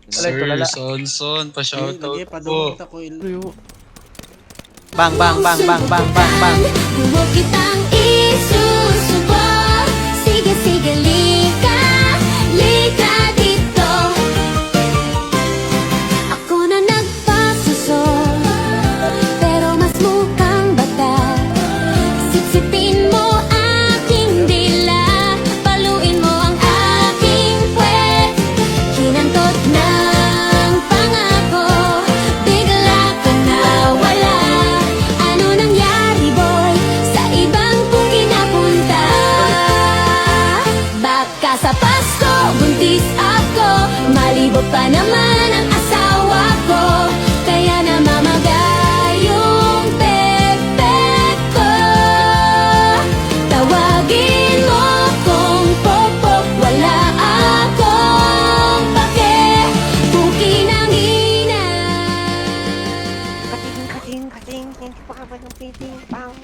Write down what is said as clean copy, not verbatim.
Alay, Sir, tulala. Sonson, pa-shoutout Lagi, po. padungit ako. Bang, bang, bang, bang, bang, bang, bang. Huwag kitang isusubo. Sige, sige, lika, lika dito. Ako na nagpasusol, pero mas mukhang bata. Sipsipin mo aking dila, paluin mo ang aking puwet. Hinantot ng pangako, bigla ka nawala. Ano nangyari, boy? Sa ibang kong kinapunta. Baka sa Pasko, buntis ako, malibot pa naman ang asawa ko. Kaya namamaga yung pepek ko. Tawagin mo kung popo, wala akong pake. Buki ng ina. Kating, kating, kating, hindi pa ka ba ng piting pang?